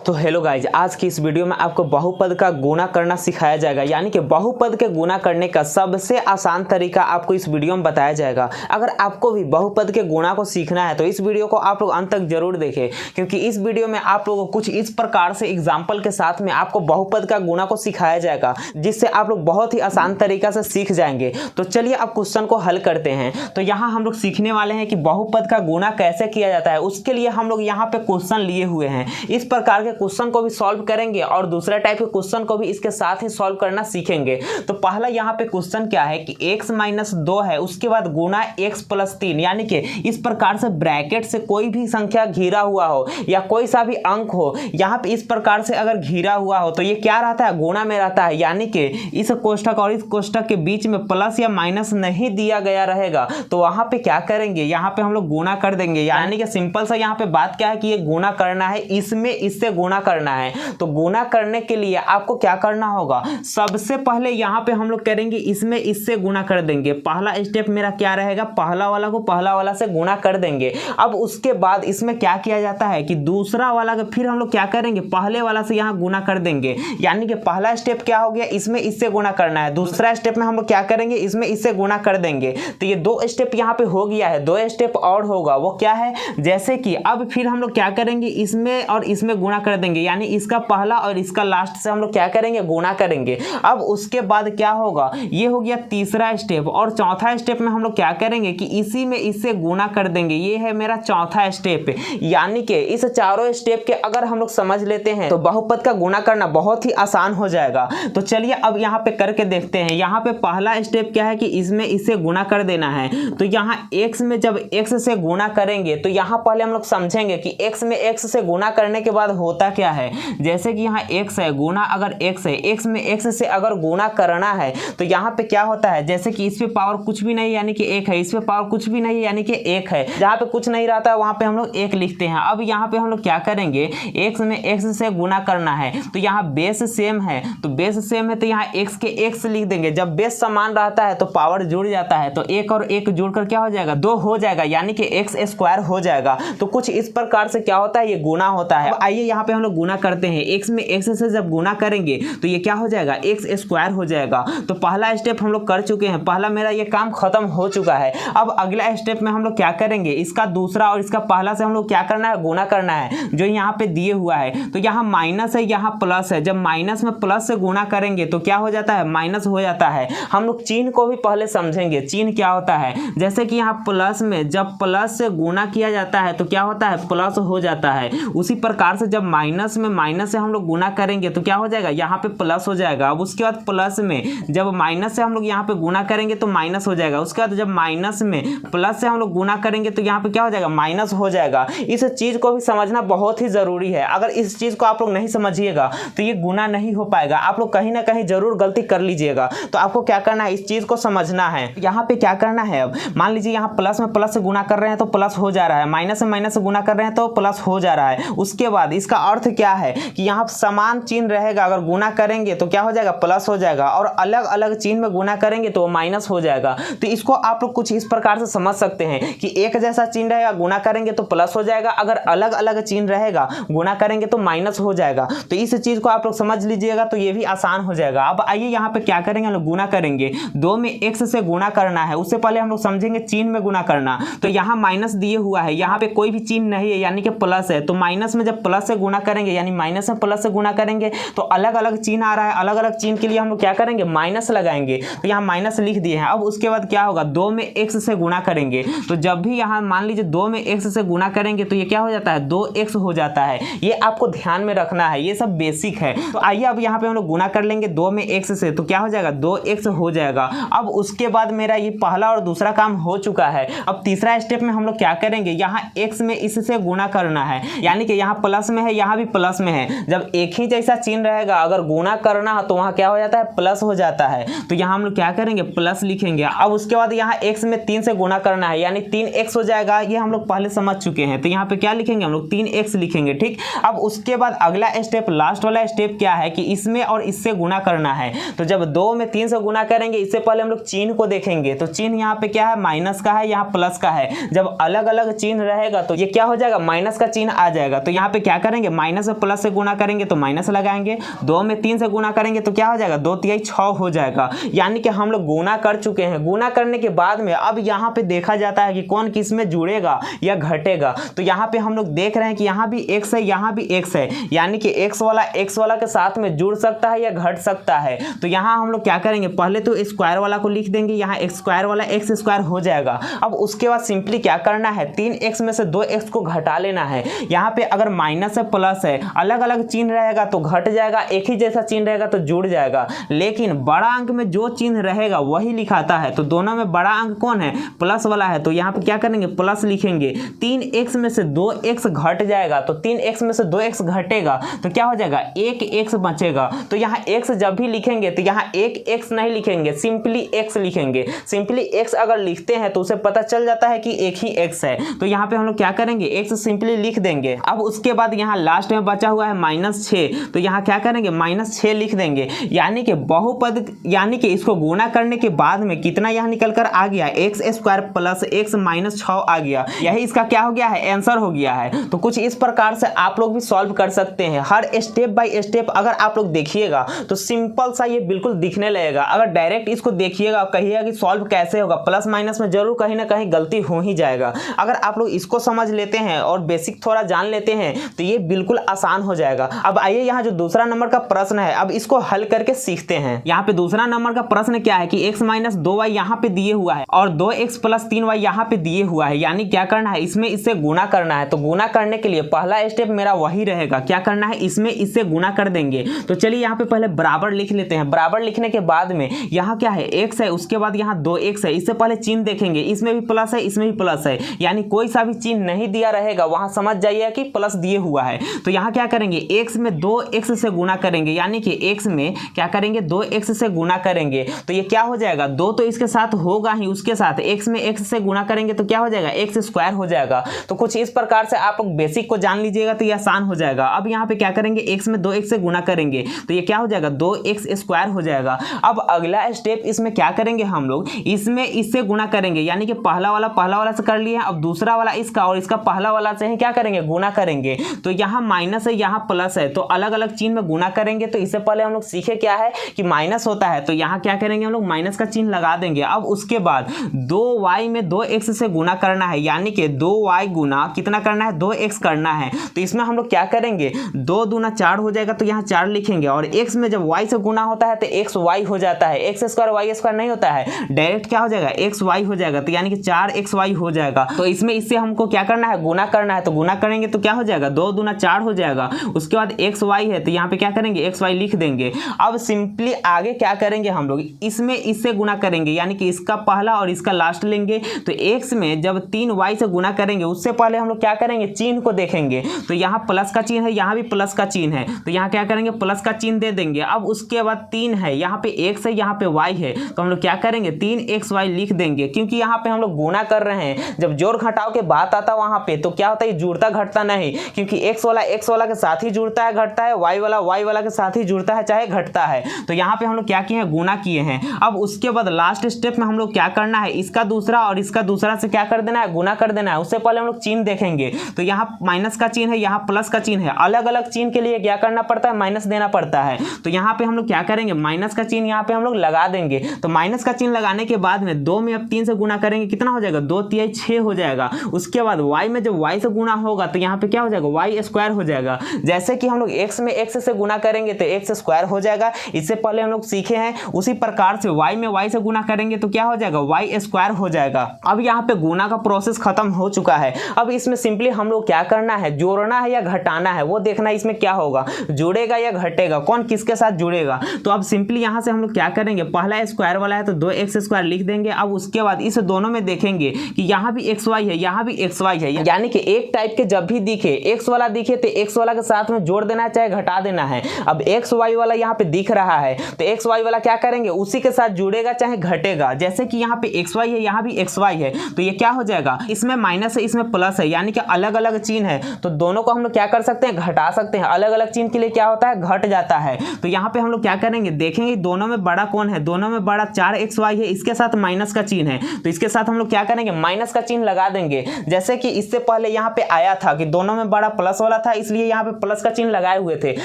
तो hello guys, आज की इस वीडियो में आपको बहुपद का गुणा करना सिखाया जाएगा। यानी कि बहुपद के गुणा करने का सबसे आसान तरीका आपको इस वीडियो में बताया जाएगा। अगर आपको भी बहुपद के गुणा को सीखना है तो इस वीडियो को आप लोग अंत तक जरूर देखें, क्योंकि इस वीडियो में आप लोगों को कुछ इस प्रकार से एग्जाम्पल के साथ में आपको बहुपद का गुणा को सिखाया जाएगा, जिससे आप लोग बहुत ही आसान तरीका से सीख जाएंगे। तो चलिए अब क्वेश्चन को हल करते हैं। तो यहाँ हम लोग सीखने वाले हैं कि बहुपद का गुणा कैसे किया जाता है। उसके लिए हम लोग यहाँ पे क्वेश्चन लिए हुए हैं। इस प्रकार के क्वेश्चन को भी सॉल्व करेंगे और दूसरा टाइप के क्वेश्चन को भी इसके साथ ही सॉल्व करना सीखेंगे। तो पहला यहाँ पे क्वेश्चन क्या है कि x - 2 है, उसके बाद गुना x + 3। यानी कि इस प्रकार से ब्रैकेट से कोई भी संख्या घिरा हुआ हो या कोई सा भी अंक हो, यहाँ पे इस प्रकार से अगर घिरा हुआ हो तो ये क्या रहता है, गुणा में रहता है। यानी कि इस कोष्ठक और इस कोष्ठक के बीच में प्लस या माइनस नहीं दिया गया रहेगा, तो वहां पे क्या करेंगे, यहाँ पे हम लोग गुणा कर देंगे। यानी कि सिंपल सा यहाँ पे बात क्या है कि ये गुणा करना है, इसमें इससे गुणा करना है। तो गुणा करने के लिए आपको क्या करना होगा, सबसे पहले यहाँ पे हम लोग करेंगे इसमें इससे गुणा कर देंगे। पहला स्टेप मेरा क्या रहेगा, पहला वाला को पहला वाला से गुणा कर देंगे। अब उसके बाद इसमें क्या किया जाता है कि दूसरा वाला का फिर हम लोग क्या करेंगे, पहले वाला से यहाँ गुणा कर देंगे। यानी कि पहला स्टेप क्या हो गया, इसमें इससे गुणा करना है। दूसरा स्टेप में हम लोग क्या करेंगे, इसमें इससे गुणा कर देंगे। तो ये 2 स्टेप यहाँ पे हो गया है। 2 स्टेप और होगा, वो क्या है, जैसे कि अब फिर हम लोग क्या करेंगे, इसमें और इसमें गुणा कर देंगे। यानी इसका पहला और इसका लास्ट से हम लोग क्या करेंगे, गुणा करेंगे। अब उसके बाद क्या होगा, ये हो गया तीसरा स्टेप। और चौथा स्टेप में हम लोग क्या करेंगे कि इसी में इससे गुणा कर देंगे। ये है मेरा चौथा स्टेप। यानी कि इस चारों स्टेप के अगर हम लोग समझ लेते हैं तो बहुपद का गुणा करना बहुत ही आसान हो जाएगा। तो चलिए अब यहाँ पे करके देखते हैं। यहाँ पे पहला स्टेप क्या है कि इसमें इससे गुणा कर देना है। तो यहाँ x में जब x से गुणा करेंगे तो यहाँ पहले हम लोग समझेंगे कि x में x से गुणा करने के बाद होता क्या है। जैसे कि यहाँ x है, गुणा अगर x है, x में x से अगर गुणा करना है तो यहाँ पे क्या होता है, जैसे कि इस पे पावर कुछ भी नहीं यानी कि 1 है, इस पे पावर कुछ भी नहीं यानी कि 1 है। जहाँ पे कुछ नहीं रहता है वहाँ पे हम लोग 1 लिखते हैं। अब यहाँ पे हम लोग क्या करेंगे, x में x से गुणा करना है। तो यहाँ बेस सेम है, तो बेस सेम है तो यहाँ x के x लिख देंगे। जब बेस समान रहता है तो पावर जुड़ जाता है, तो 1 और 1 जुड़कर क्या हो जाएगा, 2 हो जाएगा। यानी कि x² हो जाएगा। तो कुछ इस प्रकार से क्या होता है, ये गुणा होता है। अब आइए यहाँ पे हम लोग गुणा करते हैं। x में x से जब गुणा करेंगे तो ये क्या हो जाएगा, x² हो जाएगा। तो पहला स्टेप हम लोग कर चुके हैं, पहला मेरा ये काम खत्म हो चुका है। अब अगला स्टेप में हम लोग क्या करेंगे, इसका दूसरा और इसका पहला से हम लोग क्या करना है, गुणा करना है, जो यहाँ पे दिए हुआ है। तो यहाँ माइनस है, यहाँ प्लस है। जब माइनस में प्लस से गुणा करेंगे तो क्या हो जाता है, माइनस हो जाता है। हम लोग चिन्ह को भी पहले समझेंगे, चिन्ह क्या होता है। जैसे कि यहाँ प्लस में जब प्लस से गुणा किया जाता है तो क्या होता है, प्लस हो जाता है। उसी प्रकार से जब माइनस में माइनस से हम लोग गुणा करेंगे तो क्या हो जाएगा, यहाँ पे प्लस हो जाएगा। अब उसके बाद प्लस में जब माइनस से हम लोग यहाँ पे गुणा करेंगे तो माइनस हो जाएगा। उसके बाद जब माइनस में प्लस से हम लोग गुणा करेंगे तो यहाँ पे क्या हो जाएगा, माइनस हो जाएगा। इस चीज को भी समझना बहुत ही जरूरी है। अगर इस चीज को आप लोग नहीं समझिएगा तो ये गुणा नहीं हो पाएगा। आप लोग कहीं ना कहीं जरूर गलती कर लीजिएगा। तो आपको क्या करना है, इस चीज को समझना है। यहाँ पे क्या करना है, अब मान लीजिए यहाँ प्लस में प्लस से गुणा कर रहे हैं तो प्लस हो जा रहा है, माइनस में माइनस से गुणा कर रहे हैं तो प्लस हो जा रहा है। उसके बाद इसका अर्थ क्या है कि यहाँ समान चिन्ह रहेगा, अगर गुणा करेंगे तो क्या हो जाएगा, प्लस हो जाएगा, और अलग अलग चिन्ह में गुणा करेंगे तो माइनस हो जाएगा। तो इसको आप लोग कुछ इस प्रकार से समझ सकते हैं कि एक जैसा चिन्ह रहेगा, गुणा करेंगे तो प्लस हो जाएगा, अगर अलग अलग चिन्ह रहेगा गुणा करेंगे तो माइनस हो जाएगा। तो इस चीज को आप लोग समझ लीजिएगा तो ये भी आसान हो जाएगा। अब आइए यहाँ पे क्या करेंगे, हम लोग गुणा करेंगे। 2 में x से गुणा करना है, उससे पहले हम लोग समझेंगे चिन्ह में गुणा करना। तो यहाँ माइनस दिए हुआ है, यहाँ पे कोई भी चिन्ह नहीं है यानी कि प्लस है। तो माइनस में जब प्लस से गुणा करेंगे यानी माइनस में प्लस से गुणा करेंगे तो अलग अलग चिन्ह आ रहा है, अलग अलग चिन्ह के लिए हम लोग क्या करेंगे, माइनस लगाएंगे। तो यहाँ माइनस लिख दिए हैं। अब उसके बाद क्या होगा, 2 में x से गुणा करेंगे। तो जब भी यहाँ मान लीजिए 2 में x से गुणा करेंगे तो ये क्या हो जाता है, 2x हो जाता है। ये आपको ध्यान में रखना है, ये सब बेसिक है। तो आइए अब यहाँ पे हम लोग गुणा कर लेंगे 2 में x से, तो क्या हो जाएगा, 2x हो जाएगा। अब उसके बाद मेरा ये पहला और दूसरा काम हो चुका है। अब तीसरा स्टेप में हम लोग क्या करेंगे, यहाँ x में इससे गुणा करना है। यानी कि यहाँ प्लस में है, यहाँ भी प्लस में है। जब एक ही जैसा चिन्ह रहेगा, अगर गुणा करना है तो वहाँ क्या हो जाता है, प्लस हो जाता है। तो यहाँ हम लोग क्या करेंगे, प्लस लिखेंगे। अब उसके बाद यहाँ x में 3 से गुणा करना है, यानी 3x हो जाएगा। ये हम लोग पहले समझ चुके हैं। तो यहाँ पे क्या लिखेंगे, हम लोग 3x लिखेंगे, ठीक। अब उसके बाद अगला स्टेप, लास्ट वाला स्टेप क्या है कि इसमें और इससे गुणा करना है। तो जब 2 में 3 से गुणा करेंगे, इससे पहले हम लोग चिन्ह को देखेंगे। तो चिन्ह यहाँ पे क्या है, माइनस का है, यहाँ प्लस का है। जब अलग अलग चिन्ह रहेगा तो ये क्या हो जाएगा, माइनस का चिन्ह आ जाएगा। तो यहाँ पे क्या करेंगे, करेंगे, माइनस में प्लस से गुना करेंगे तो माइनस लगाएंगे, 2 में 3 से गुना करेंगे तो क्या हो जाएगा, 2 तिहाई 6 हो जाएगा। यानी कि हम लोग गुना कर चुके हैं। गुना करने के बाद में अब यहाँ पे देखा जाता है कि कौन किस में जुड़ेगा या घटेगा। तो यहाँ पे हम लोग देख रहे हैं कि यहाँ भी x है, यहाँ भी x है, यानी कि x वाला के साथ में जुड़ सकता है या घट सकता है। तो यहाँ हम लोग क्या करेंगे, पहले तो स्क्वायर वाला को लिख देंगे, यहाँ x स्क्वायर वाला x स्क्वायर हो जाएगा। अब उसके बाद सिंपली क्या करना है, 3x में से 2x को घटा लेना है। यहाँ पे अगर माइनस है प्लस है, अलग अलग चिन्ह रहेगा तो घट जाएगा, एक ही जैसा चिन्ह रहेगा तो जुड़ जाएगा। लेकिन बड़ा अंक में जो चिन्ह रहेगा वही लिखाता है। तो दोनों में बड़ा अंक कौन है, प्लस वाला है। तो यहाँ पे क्या करेंगे, प्लस लिखेंगे। 3x में से 2x घट जाएगा, तो 3x में से 2x घटेगा तो क्या हो जाएगा, 1x बचेगा। तो यहाँ x जब भी लिखेंगे तो यहाँ 1x नहीं लिखेंगे, सिंपली x लिखेंगे। सिंपली x अगर लिखते हैं तो उसे पता चल जाता है कि एक ही x है। तो यहाँ पे हम लोग क्या करेंगे, x सिंपली लिख देंगे। अब उसके बाद यहाँ लास्ट में बचा हुआ है -6, तो यहाँ क्या करेंगे, -6 लिख देंगे। यानी कि बहुपद, यानी कि इसको गुणा करने के बाद में कितना यहाँ निकल कर आ गया, x square plus x minus 6 आ गया। यही इसका क्या हो गया है, आंसर हो गया है। तो कुछ इस प्रकार से आप लोग भी सॉल्व कर सकते हैं। हर स्टेप बाय स्टेप अगर आप लोग देखिएगा तो सिंपल सा ये बिल्कुल दिखने लगेगा। अगर डायरेक्ट इसको देखिएगा और कहिएगा कि सॉल्व कैसे होगा, प्लस माइनस में जरूर कहीं ना कहीं गलती हो ही जाएगा। अगर आप लोग इसको समझ लेते हैं और बेसिक थोड़ा जान लेते हैं तो ये बिल्कुल आसान हो जाएगा। अब आइए यहाँ जो दूसरा नंबर का प्रश्न है, अब इसको हल करके सीखते हैं। यहाँ पे दूसरा नंबर का प्रश्न क्या है कि x माइनस 2y यहाँ पे दिए हुआ है और 2x प्लस 3y यहाँ पे दिए हुआ है। यानी क्या करना है, इसमें इससे गुना करना है। तो गुना करने के लिए पहला स्टेप मेरा वही रहेगा, क्या करना है, इसमें इससे गुना कर देंगे। तो चलिए यहाँ पे पहले बराबर लिख लेते हैं। बराबर लिखने के बाद में यहाँ क्या है, x है, उसके बाद यहाँ 2x है। इससे पहले चिन्ह देखेंगे, इसमें भी प्लस है, इसमें भी प्लस है, यानी कोई सा भी चिन्ह नहीं दिया रहेगा वहां समझ जाइए कि प्लस दिए हुआ है। तो यहाँ क्या करेंगे, x में 2x से गुना करेंगे, यानी कि x में क्या करेंगे, 2x से गुना करेंगे। तो ये क्या हो जाएगा, 2 तो इसके साथ होगा ही, उसके साथ x में x से गुना करेंगे तो क्या हो जाएगा, x स्क्वायर हो जाएगा। तो कुछ इस प्रकार से आप लोग बेसिक को जान लीजिएगा तो ये आसान हो जाएगा। अब यहाँ पे क्या करेंगे, x में 2x से गुना करेंगे तो ये क्या हो जाएगा, 2x स्क्वायर हो जाएगा। अब अगला स्टेप इसमें क्या करेंगे हम लोग, इसमें इससे गुना करेंगे, यानी कि पहला वाला से कर लिया। अब दूसरा वाला इसका और इसका पहला वाला से ही क्या करेंगे, गुना करेंगे। तो यहाँ माइनस है, यहाँ प्लस है, तो अलग अलग चिन्ह में गुना करेंगे। तो इससे पहले हम लोग सीखे क्या है कि माइनस होता है, तो यहाँ क्या करेंगे, हम लोग माइनस का चिन्ह लगा देंगे। अब उसके बाद 2y में 2x से गुना करना है, यानी कि 2y गुना कितना करना है, 2x करना है। तो इसमें हम लोग क्या करेंगे, 2 दूना 4 हो जाएगा, तो यहाँ 4 लिखेंगे। और x में जब y से गुना होता है तो xy हो जाता है, x स्क्वायर y स्क्वायर नहीं होता है, डायरेक्ट क्या हो जाएगा, xy हो जाएगा। तो यानी कि 4xy हो जाएगा। तो इसमें इससे हमको क्या करना है, गुना करना है। तो गुना करेंगे तो क्या हो जाएगा, 2 दूना 4 हो जाएगा। उसके बाद xy है तो यहाँ पे क्या करेंगे, xy लिख देंगे। अब सिंपली आगे क्या करेंगे हम लोग, इसमें इससे गुना करेंगे, यानी कि इसका पहला और इसका लास्ट लेंगे। तो x में जब 3y से गुना करेंगे उससे पहले हम लोग क्या करेंगे, चिन्ह को देखेंगे। तो यहाँ प्लस का चिन्ह है, यहाँ भी प्लस का चिन्ह है, तो यहाँ क्या करेंगे, प्लस का चिन्ह दे देंगे। अब उसके बाद 3 है, यहाँ पे x है, यहाँ पे y है, तो हम लोग क्या करेंगे, 3xy लिख देंगे। क्योंकि यहाँ पे हम लोग गुना कर रहे हैं, जब जोड़ घटाव के बात आता है वहां पे तो क्या होता है, जुड़ता घटता नहीं, क्योंकि x वाला के साथ ही जुड़ता है घटता है, y वाला के साथ ही जुड़ता है चाहे घटता है। तो यहाँ पे हम लोग क्या किए हैं, गुना किए हैं। अब उसके बाद लास्ट स्टेप में हम लोग क्या करना है, इसका दूसरा और इसका दूसरा से क्या कर देना है, गुना कर देना है। उससे पहले हम लोग चिन्ह देखेंगे। तो यहाँ माइनस का चिन्ह है, यहाँ प्लस का चिन्ह है, अलग अलग चिन्ह के लिए क्या करना पड़ता है, माइनस देना पड़ता है। तो यहाँ पे हम लोग क्या करेंगे, माइनस का चिन्ह यहाँ पे हम लोग लगा देंगे। तो माइनस का चिन्ह लगाने के बाद में 2 में अब 3 से गुना करेंगे, कितना हो जाएगा, 2 तिहाई 6 हो जाएगा। उसके बाद y में जब y से गुना होगा तो यहाँ पे क्या हो जाएगा, y स्क्वायर हो जाएगा। जैसे कि हम लोग x में x से गुना करेंगे तो x स्क्वायर हो जाएगा, इससे पहले हम लोग सीखे हैं। उसी प्रकार से y में y से गुना करेंगे तो क्या हो जाएगा, y स्क्वायर हो जाएगा। अब यहाँ पे गुना का प्रोसेस खत्म हो चुका है। अब इसमें सिंपली हम लोग क्या करना है, जोड़ना है या घटाना है वो देखना है, इसमें क्या होगा, जुड़ेगा या घटेगा, कौन किसके साथ जुड़ेगा। तो अब सिंपली यहाँ से हम लोग क्या करेंगे, पहला स्क्वायर वाला है तो 2x स्क्वायर लिख देंगे। अब उसके बाद इस दोनों में देखेंगे कि यहाँ भी xy है, यहाँ भी xy है, यानी कि एक टाइप के जब भी दिखे, x वाला दिखे तो x वाला के साथ में जोड़ देना है चाहे घटा देना है। अब xy वाला यहाँ पे दिख रहा है तो xy वाला क्या करेंगे, उसी के साथ जुड़ेगा चाहे घटेगा। जैसे कि यहाँ पे xy है, यहाँ भी xy है, तो ये क्या हो जाएगा, इसमें माइनस है, इसमें प्लस है, यानी कि अलग अलग चिन्ह है, तो दोनों को हम लोग क्या कर सकते हैं, घटा सकते हैं। अलग अलग चिन्ह के लिए क्या होता है, घट जाता है। तो यहाँ पे हम लोग क्या करेंगे, देखेंगे दोनों में बड़ा कौन है, दोनों में बड़ा 4xy है, इसके साथ माइनस का चिन्ह है, तो इसके साथ हम लोग क्या करेंगे, माइनस का चिन्ह लगा देंगे। जैसे कि इससे पहले यहाँ पे आया था कि दोनों में बड़ा प्लस वाला था इसलिए यहाँ पे प्लस का चिन्ह लगाए हुए थे,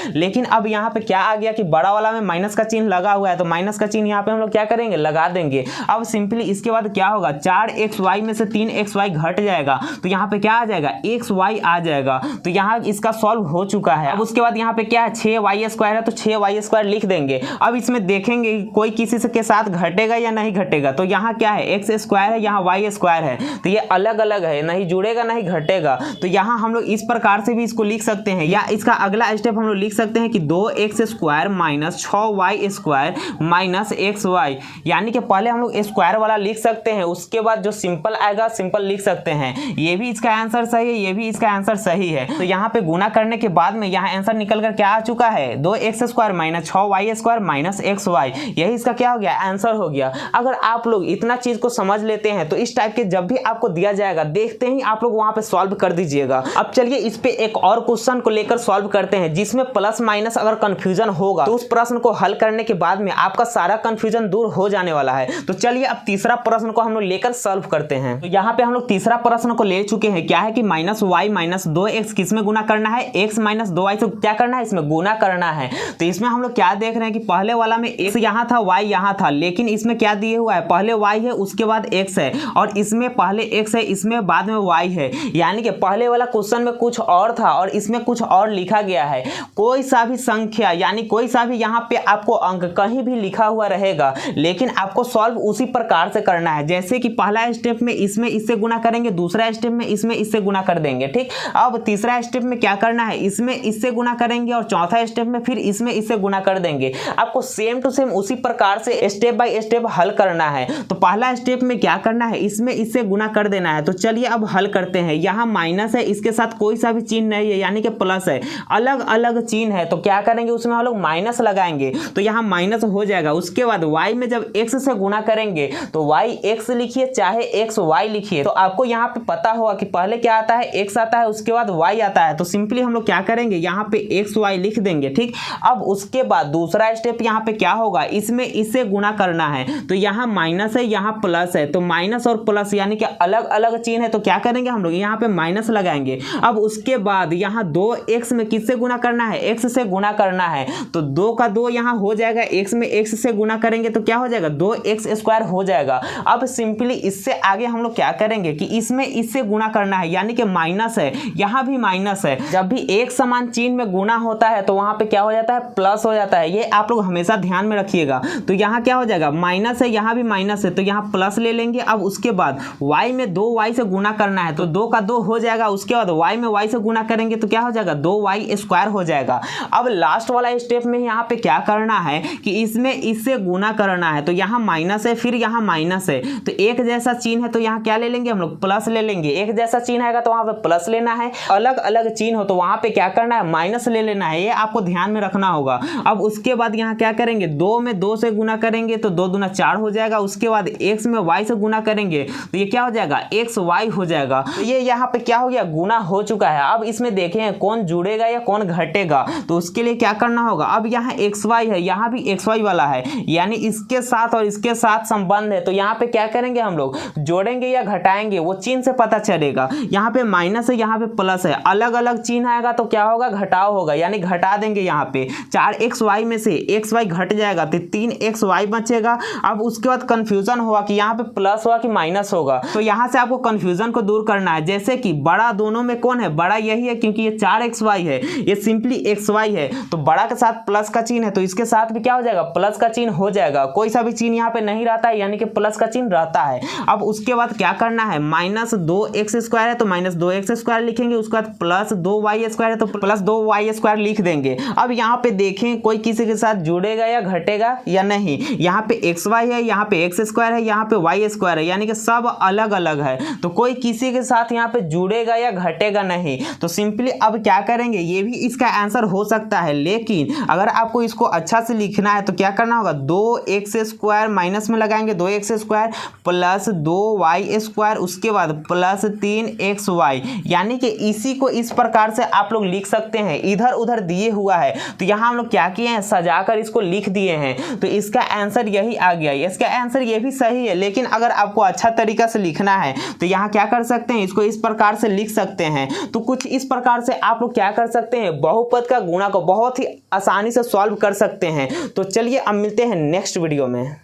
लेकिन अब यहाँ पे क्या आ गया कि बड़ा वाला में माइनस का चिन्ह लगा हुआ है, तो माइनस का चिन्ह यहाँ पे हम लोग क्या करेंगे, लगा देंगे। अब सिंपली इसके बाद क्या होगा, 4xy में से 3xy घट जाएगा, तो यहाँ पे क्या आ जाएगा, xy आ जाएगा। तो यहाँ इसका सॉल्व हो चुका है। अब उसके बाद यहाँ पे क्या है, 6y² है, तो 6y² लिख देंगे। अब इसमें देखेंगे कोई किसी से के साथ घटेगा या नहीं घटेगा, तो यहाँ क्या है, x² है, यहाँ y² है, तो ये अलग अलग है, नहीं जुड़ेगा नहीं घटेगा। तो यहाँ हम लोग इस प्रकार से भी इसको लिख सकते हैं, या इसका अगला स्टेप हम लोग लिख सकते हैं कि 2x² minus 6y² minus xy, यानी कि पहले हम लोग स्क्वायर वाला लिख सकते हैं, उसके बाद जो सिंपल आएगा सिंपल लिख सकते हैं। ये भी इसका आंसर सही है, ये भी इसका आंसर सही है। तो यहाँ पे गुना करने के बाद में यहाँ आंसर निकल कर क्या आ चुका है, 2x² minus 6y² minus xy, यही इसका क्या हो गया, आंसर हो गया। अगर आप लोग इतना चीज को समझ लेते हैं तो इस टाइप के जब भी आपको दिया जाएगा देखते ही आप लोग वहां पे सॉल्व कर दीजिएगा। अब चलिए इस पे एक और क्वेश्चन को लेकर सॉल्व करते हैं, जिसमें प्लस माइनस अगर कंफ्यूजन होगा तो उस प्रश्न को हल करने के बाद में आपका सारा कंफ्यूजन दूर हो जाने वाला है। तो चलिए अब तीसरा प्रश्न को हम लोग लेकर सॉल्व करते हैं। तो यहाँ पे हम लोग तीसरा प्रश्न को ले चुके हैं, क्या है कि -y माइनस 2x किस में गुना करना है, x माइनस 2y से क्या करना है, इसमें गुना करना है। तो इसमें हम लोग क्या देख रहे हैं कि पहले वाला में x यहाँ था, y यहाँ था, लेकिन इसमें क्या दिए हुआ है, पहले y है उसके बाद x है, और इसमें पहले x है इसमें बाद में y है, यानी कि पहले वाला क्वेश्चन में कुछ और था और इसमें कुछ और लिखा गया है। कोई सा भी संख्या यानी कोई सा भी यहाँ पे आपको अंक कहीं भी लिखा हुआ रहेगा, लेकिन आपको सॉल्व उसी प्रकार से करना है। जैसे कि पहला स्टेप में इसमें इससे गुना करेंगे, दूसरा स्टेप में इसमें इससे गुना कर देंगे, ठीक। अब तीसरा स्टेप में क्या करना है, इसमें इससे गुना करेंगे, और चौथा स्टेप में फिर इसमें इससे गुना कर देंगे। आपको सेम टू सेम उसी प्रकार से स्टेप बाय स्टेप हल करना है। तो पहला स्टेप में क्या करना है, इसमें इससे गुना कर देना है। तो चलिए अब हल करते हैं। यहाँ माइनस है, इसके साथ कोई सा भी चिन्ह नहीं है, यानी कि प्लस है, अलग अलग चिन्ह है, तो क्या करेंगे उसमें हम लोग माइनस लगाएंगे, तो यहाँ माइनस हो जाएगा। उसके बाद y में जब x से गुना करेंगे तो y x लिखिए चाहे x y लिखिए, तो आपको यहाँ पे पता होगा कि पहले क्या आता है, x आता है, उसके बाद y आता है। तो सिंपली हम लोग क्या करेंगे, यहाँ पे x y लिख देंगे, ठीक। अब उसके बाद दूसरा स्टेप यहाँ पे क्या होगा, इसमें इससे गुना करना है, तो यहाँ माइनस है यहाँ प्लस है, तो माइनस और प्लस यानी कि अलग अलग चिन्ह है, तो क्या करेंगे हम लोग यहाँ पे माइनस लगाएंगे। अब उसके बाद यहाँ 2x में किससे गुना करना है, x से गुना करना है, तो 2 का 2 यहाँ हो जाएगा, x में x से गुना करेंगे तो क्या हो जाएगा, 2x² हो जाएगा। अब सिंपली इससे आगे हम लोग क्या करेंगे कि इसमें इससे गुना करना है, यानी कि माइनस है, यहाँ भी माइनस है। जब भी एक समान चिन्ह में गुना होता है तो वहां पे क्या हो जाता है, प्लस हो जाता है, ये आप लोग हमेशा ध्यान में रखिएगा। तो यहाँ क्या हो जाएगा, माइनस है, यहाँ भी माइनस है, तो यहाँ प्लस ले लेंगे। अब उसके बाद y में 2y से गुना करना है, तो 2 का 2 हो जाएगा, उसके बाद y में y से गुना करेंगे तो क्या हो जाएगा, 2y² हो जाएगा। अब लास्ट वाला स्टेप में यहाँ पे क्या करना है कि इसमें इससे गुना करना है, तो यहाँ माइनस है, फिर यहाँ माइनस है, तो एक जैसा चिन्ह है तो यहाँ क्या ले लेंगे हम लोग, प्लस ले लेंगे। एक जैसा चिन्ह आएगा तो वहां पे प्लस लेना है, अलग अलग चिन्ह हो तो वहां पे क्या करना है, माइनस ले लेना है, ये आपको ध्यान में रखना होगा। अब उसके बाद यहाँ क्या करेंगे, 2 में 2 से गुना करेंगे तो 2 दूना 4 हो जाएगा। उसके बाद x में y से गुना करेंगे तो ये क्या हो जाएगा, xy हो जाएगा। तो ये यहाँ पे क्या हो गया, गुना हो चुका है। अब इसमें देखें कौन जुड़ेगा या कौन घटेगा, तो उसके लिए क्या करना होगा, अब यहाँ xy है, यहाँ भी xy वाला है, यानी इसके साथ और इसके साथ संबंध है, तो यहाँ पे क्या करेंगे हम लोग, जोड़ेंगे या घटाएंगे वो चिन्ह से पता चलेगा। यहाँ पे माइनस है, यहाँ पे प्लस है, अलग अलग चिन्ह आएगा तो क्या होगा, घटाव होगा, यानी घटा देंगे। यहाँ पे 4xy में से xy घट जाएगा तो 3xy बचेगा। अब उसके बाद कंफ्यूजन हुआ कि यहाँ पे प्लस हुआ कि माइनस होगा, तो यहाँ से आपको कंफ्यूजन को दूर करना है। जैसे कि बड़ा दोनों में कौन है, बड़ा यही है, क्योंकि ये 4xy है, ये सिंपली xy है, तो बड़ा के साथ प्लस का चिन्ह है तो इसके साथ भी क्या हो जाएगा, प्लस का चिन्ह हो जाएगा। कोई सा भी चिन्ह यहाँ पे नहीं रहता है, यानी कि प्लस का चिन्ह रहता है। अब उसके बाद क्या करना है, -2x² है तो -2x² लिखेंगे, उसके बाद +2y² है तो +2y² लिख देंगे। अब यहाँ पे देखें कोई किसी के साथ जुड़ेगा या घटेगा या नहीं। यहाँ पे xy है, यहाँ पे x² है, यहाँ पे y² है, यानी कि सब अलग अलग है, तो कोई किसी के साथ यहाँ पे जुड़ेगा या घटेगा नहीं। तो सिंपली अब क्या करेंगे, ये भी इसका आंसर हो सकता है, लेकिन अगर आपको इसको अच्छा से लिखना है तो क्या करना होगा, 2x² माइनस में लगाएंगे 2x² प्लस 2y², उसके बाद प्लस 3xy, यानी कि इसी को इस प्रकार से आप लोग लिख सकते हैं। इधर उधर दिए हुआ है तो यहाँ हम लोग क्या किए हैं, सजाकर इसको लिख दिए हैं, तो इसका आंसर यही आ गया। इसका आंसर ये भी सही है, लेकिन अगर आपको अच्छा तरीका से लिखना है तो यहाँ क्या कर सकते हैं, इसको इस प्रकार से लिख सकते हैं। तो कुछ इस प्रकार प्रकार से आप लोग क्या कर सकते हैं, बहुपद का गुणा को बहुत ही आसानी से सॉल्व कर सकते हैं। तो चलिए अब मिलते हैं नेक्स्ट वीडियो में।